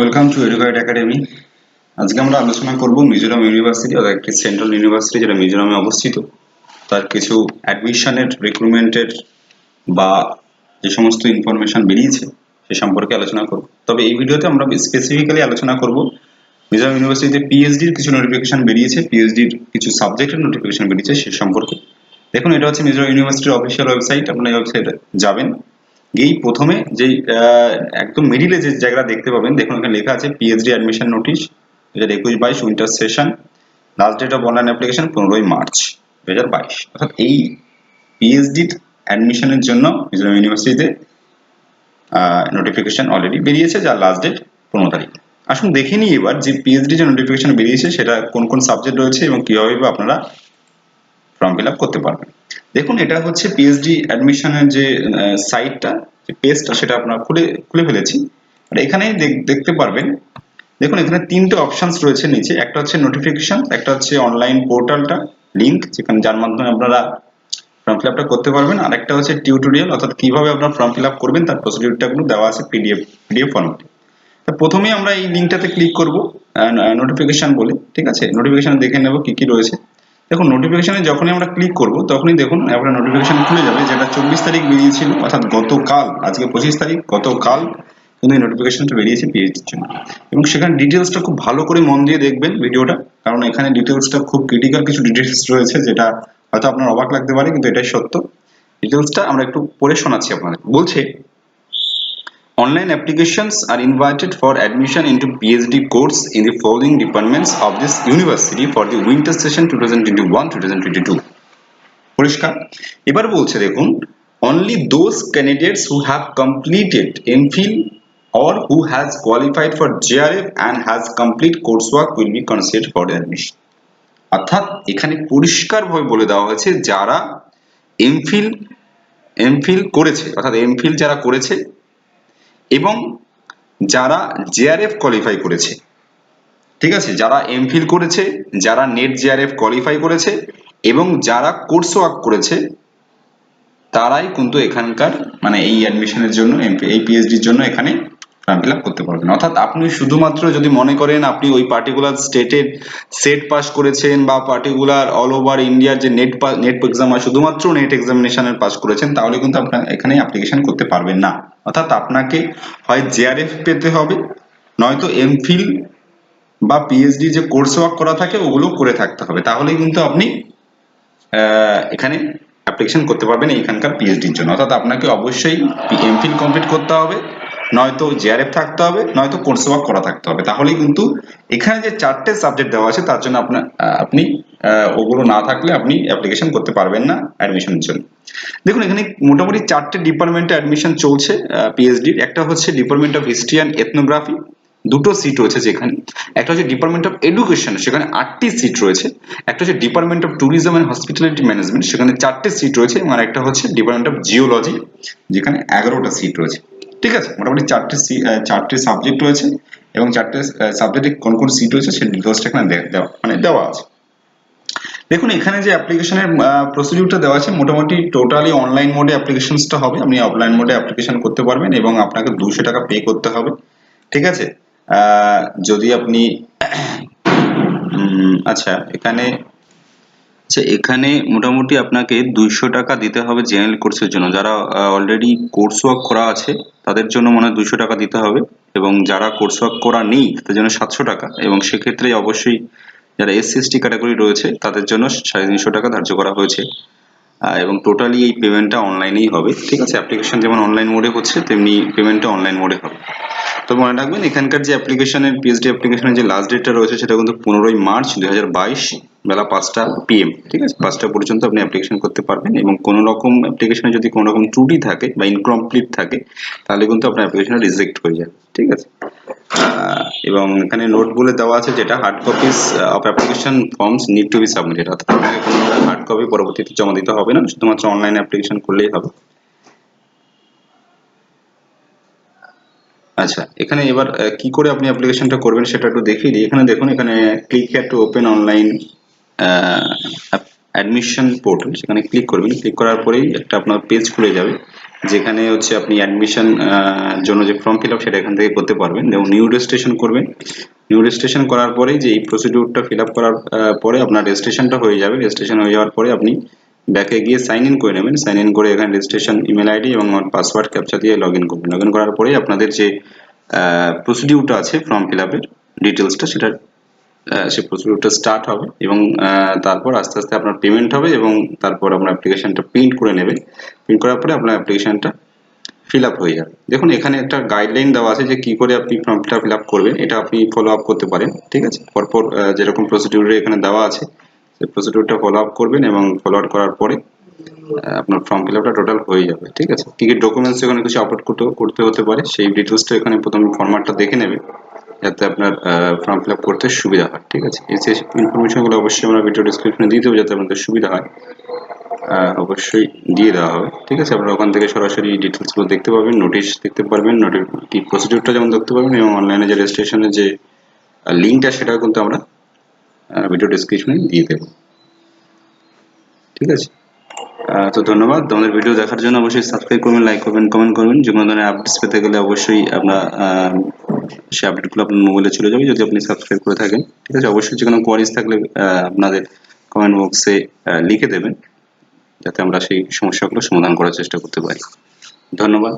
Welcome to educate academy. আজকে আমরা আলোচনা করব মিজোরাম ইউনিভার্সিটি অর্থাৎ একটি সেন্ট্রাল ইউনিভার্সিটি যেটা মিজোরামে অবস্থিত, তার কিছু অ্যাডমিশনের রিক্রুটমেন্টের বা যে সমস্ত ইনফরমেশন বেরিয়েছে সে সম্পর্কে আলোচনা করব। তবে এই ভিডিওতে আমরা স্পেসিফিক্যালি আলোচনা করব মিজোরাম ইউনিভার্সিটিতে পিএইচডির কিছু নোটিফিকেশন বেরিয়েছে, পিএইচডির কিছু সাবজেক্টের নোটিফিকেশন বেরিয়েছে সে সম্পর্কে। দেখুন, এটা হচ্ছে মিজোরাম ইউনিভার্সিটির অফিসিয়াল ওয়েবসাইট। আপনারা এই ওয়েবসাইটে যাবেন, গিয়েই প্রথমে যেই একদম মিডিলে যে জায়গাটা দেখতে পাবেন, দেখুন এখানে লেখা আছে PhD admission notice 2021-22 winter session, last date of online application 15ই মার্চ 2022। অর্থাৎ এই পিএইচডি অ্যাডমিশনের জন্য মিজোরাম ইউনিভার্সিটিতে নোটিফিকেশন অলরেডি বেরিয়েছে, যার লাস্ট ডেট 15 তারিখ। আসুন দেখে নিই এবার যে পিএইচডি যে নোটিফিকেশন বেরিয়েছে সেটা কোন কোন সাবজেক্ট রয়েছে এবং কিভাবে আপনারা ফর্ম ফিল আপ করতে পারবেন। দেখুন, এটা হচ্ছে পিএইচডি অ্যাডমিশনের যে সাইটটা, যে পেজটা, সেটা আপনারা খুলে ফেলেছি। আর এখানেই দেখতে পারবেন, দেখুন এখানে তিনটে অপশনস রয়েছে নিচে। একটা হচ্ছে নোটিফিকেশন, একটা হচ্ছে অনলাইন পোর্টালটা লিংক, যেখানে যার মাধ্যমে আপনারা ফর্ম ফিল আপটা করতে পারবেন, আর একটা হচ্ছে টিউটোরিয়াল, অর্থাৎ কিভাবে আপনারা ফর্ম ফিল আপ করবেন তার প্রসিডিউরটা গুলো দেওয়া আছে পিডিএফ ফর্মেটে। তো প্রথমেই আমরা এই লিংকটাতে ক্লিক করব নোটিফিকেশন বলে, ঠিক আছে। নোটিফিকেশন দেখে নেব কি কি রয়েছে। দেখুন, নোটিফিকেশনে যখনই আমরা ক্লিক করব তখনই দেখুন আপনার নোটিফিকেশন খুলে যাবে, যেটা 24 তারিখ বেরিয়েছিল, অর্থাৎ গতকাল। আজকে 25 তারিখ, গতকাল কিন্তু এই নোটিফিকেশনটা বেরিয়েছে পিএইচডির জন্য। এবং সেখানে ডিটেলসটা খুব ভালো করে মন দিয়ে দেখবেন ভিডিওটা, কারণ এখানে ডিটেলসটা খুব ক্রিটিক্যাল কিছু ডিটেলস রয়েছে, যেটা হয়তো আপনার অবাক লাগতে পারে, কিন্তু এটাই সত্য। ডিটেলসটা আমরা একটু পড়ে শোনাচ্ছি আপনাদের। বলছে, online applications are invited for admission into PhD course in the following departments of this university for the winter session 2021-2022. পরিষ্কার। এবার বলছে দেখুন, only those candidates who have completed MPhil or who has qualified for JRF and has complete coursework will be considered for admission. অর্থাৎ এখানে পরিষ্কারভাবে বলে দেওয়া হয়েছে, যারা এমফিল করেছে, অর্থাৎ এমফিল যারা করেছে এবং যারা জেআরএফ কোয়ালিফাই করেছে, ঠিক আছে, যারা এমফিল করেছে, যারা নেট জেআরএফ কোয়ালিফাই করেছে এবং যারা কোর্স ওয়ার্ক করেছে, তারাই কিন্তু এখানকার মানে এই অ্যাডমিশনের জন্য, এই পিএইচডির জন্য এখানে ফর্ম ফিল আপ করতে পারবেন। অর্থাৎ আপনি শুধুমাত্র যদি মনে করেন আপনি ওই পার্টিকুলার স্টেটের সেট পাস করেছেন বা পার্টিকুলার অল ওভার ইন্ডিয়ার যে নেট এক্সাম হয়, শুধুমাত্র নেট এক্সামিনেশনের পাস করেছেন, তাহলে কিন্তু আপনার এখানে অ্যাপ্লিকেশন করতে পারবেন না। অর্থাৎ আপনাকে হয় জেআরএফ পেতে হবে, নয়তো এমফিল বা পিএইচডি যে কোর্স ওয়ার্ক করা থাকে ওগুলো করে থাকতে হবে, তাহলেই কিন্তু আপনি এখানে অ্যাপ্লিকেশন করতে পারবেন এইখানকার পিএইচডির জন্য। অর্থাৎ আপনাকে অবশ্যই এমফিল কমপ্লিট করতে হবে, নয়তো জেআরএফ থাকতে হবে, নয়তো কোর্স ওয়ার্ক করা থাকতে হবে, তাহলেই কিন্তু এখানে যে চারটে সাবজেক্ট দেওয়া আছে তার জন্য আপনি ওগুলো না থাকলে আপনি অ্যাপ্লিকেশন করতে পারবেন না অ্যাডমিশনের জন্য। দেখুন, এখানে মোটামুটি চারটে ডিপার্টমেন্টে অ্যাডমিশন চলছে পিএইচডির। একটা হচ্ছে department of history and ethnography, দুটো সিট রয়েছে যেখানে। একটা হচ্ছে ডিপার্টমেন্ট অফ এডুকেশন, সেখানে 8টি সিট রয়েছে। একটা হচ্ছে department of tourism and hospitality management, সেখানে 4টে সিট রয়েছে। এবং একটা হচ্ছে ডিপার্টমেন্ট অফ জিওলজি, যেখানে 11টা সিট রয়েছে। ঠিক আছে, মোটামুটি চারটে সাবজেক্ট রয়েছে এবং চারটে সাবজেক্টে কোন কোন সিট রয়েছে সেই ডিটেলসটা এখানে দেওয়া আছে। দেখুন, এখানে যে অ্যাপ্লিকেশনের প্রসিডিউরটা দেওয়া আছে, মোটামুটি টোটালি অনলাইন মোডে অ্যাপ্লিকেশনসটা হবে। আপনি অফলাইন মোডে অ্যাপ্লিকেশন করতে পারবেন এবং আপনাকে 200 টাকা পে করতে হবে, ঠিক আছে। যদি আপনি আচ্ছা, এখানে মোটামুটি আপনাকে 200 টাকা দিতে হবে জেনারেল কোর্সের জন্য। যারা অলরেডি কোর্স ওয়ার্ক করা আছে তাদের জন্য মনে হয় 200 টাকা দিতে হবে, এবং যারা কোর্স ওয়ার্ক করা নেই তাদের জন্য 700 টাকা। এবং সেক্ষেত্রে অবশ্যই যারা এসসি/এসটি ক্যাটাগরি রয়েছে তাদের জন্য 350 টাকা ধার্য করা হয়েছে। এবং টোটালি এই পেমেন্টটা অনলাইনেই হবে, ঠিক আছে। অ্যাপ্লিকেশন যেমন অনলাইন মোডে হচ্ছে, তেমনি পেমেন্টটা অনলাইন মোডে হবে। তো মনে রাখবেন, এখানকার যে অ্যাপ্লিকেশনের পিএইচডি অ্যাপ্লিকেশনের যে লাস্ট ডেটটা রয়েছে সেটা কিন্তু 15ই মার্চ 2022 বেলা 5টা PM, ঠিক আছে। 5টা পর্যন্ত আপনি অ্যাপ্লিকেশন করতে পারবেন। এবং কোনো রকম অ্যাপ্লিকেশনে যদি কোনো রকম ত্রুটি থাকে বা ইনকমপ্লিট থাকে, তাহলে কিন্তু আপনার অ্যাপ্লিকেশন রিজেক্ট হয়ে যাবে, ঠিক আছে। এবং এখানে নোট বলে দেওয়া আছে, যেটা hard copies of application forms need to be submitted. অর্থাৎ আপনাকে কোনো হার্ড কপি পরবর্তীতে জমা দিতে হবে না, শুধুমাত্র অনলাইন অ্যাপ্লিকেশন করলেই হবে। আচ্ছা, এখানে এবার কি করে আপনি অ্যাপ্লিকেশনটা করবেন সেটা একটু দেখিয়ে দিই। এখানে দেখুন, এখানে click here to open online admission portal, সেখানে ক্লিক করবেন। ক্লিক করার পরেই একটা আপনার পেজ খুলে যাবে, যেখানে হচ্ছে আপনি অ্যাডমিশন জন্য যে ফর্ম ফিল আপ সেটা এখান থেকে করতে পারবেন। যেমন নিউ রেজিস্ট্রেশন করবেন। নিউ রেজিস্ট্রেশন করার পরেই যে এই প্রসিডিউরটা ফিল আপ করার পরে আপনার রেজিস্ট্রেশনটা হয়ে যাবে। রেজিস্ট্রেশন হয়ে যাওয়ার পরে আপনি ব্যাকে গিয়ে সাইন ইন করে নেবেন। সাইন ইন করে এখানে রেজিস্ট্রেশন ইমেল আইডি এবং পাসওয়ার্ড ক্যাপচা দিয়ে লগ ইন করবেন। লগ ইন করার পরেই আপনাদের যে প্রসিডিউরটা আছে ফর্ম ফিল আপের ডিটেলসটা, সেটা সেই প্রসিডিউরটা স্টার্ট হবে এবং তারপর আস্তে আস্তে আপনার পেমেন্ট হবে এবং তারপর আপনার অ্যাপ্লিকেশনটা প্রিন্ট করে নেবেন। প্রিন্ট করার পরে আপনার অ্যাপ্লিকেশনটা ফিল আপ হয়ে যাবে। দেখুন এখানে একটা গাইডলাইন দেওয়া আছে যে কি করে আপনি ফর্মটা ফিল আপ করবেন, এটা আপনি ফলো আপ করতে পারেন। ঠিক আছে, পরপর যেরকম প্রসিডিউরে এখানে দেওয়া আছে সেই প্রসিডিউরটা ফলো আপ করবেন এবং ফলো আপ করার পরে আপনার ফর্ম ফিল আপটা টোটাল হয়ে যাবে। ঠিক আছে, কি কি ডকুমেন্টস এখানে কিছু আপলোড করতে হতে পারে সেই ডিটেলসটা এখানে প্রথমে ফরম্যাটটা দেখে নেবে, যাতে আপনার ফর্ম ফিল আপ করতে সুবিধা হয়। ঠিক আছে, এই যে ইনফরমেশনগুলো অবশ্যই আমরা ভিডিও ডেসক্রিপশনে দিয়ে দেবো, যাতে আপনাদের সুবিধা হয়। অবশ্যই দিয়ে দেওয়া হবে। ঠিক আছে, আপনারা ওখান থেকে সরাসরি ডিটেলসগুলো দেখতে পাবেন, নোটিশ দেখতে পারবেন, কি প্রসিডিউরটা যেমন দেখতে পারবেন এবং অনলাইনে যে রেজিস্ট্রেশনের যে লিঙ্কটা সেটাও কিন্তু আমরা ভিডিও ডেসক্রিপশনে দিয়ে দেবো। ঠিক আছে, তো ধন্যবাদ তোমাদের ভিডিও দেখার জন্য। অবশ্যই সাবস্ক্রাইব করবেন, লাইক করবেন, কমেন্ট করবেন। যে কোনো ধরনের আপডেটস পেতে গেলে অবশ্যই আপনার সেই আপডেটগুলো আপনার মোবাইলে চলে যাবে যদি আপনি সাবস্ক্রাইব করে থাকেন। ঠিক আছে, অবশ্যই যে কোনো কোয়ারিজ থাকলে আপনাদের কমেন্ট বক্সে লিখে দেবেন, যাতে আমরা সেই সমস্যাগুলো সমাধান করার চেষ্টা করতে পারি। ধন্যবাদ।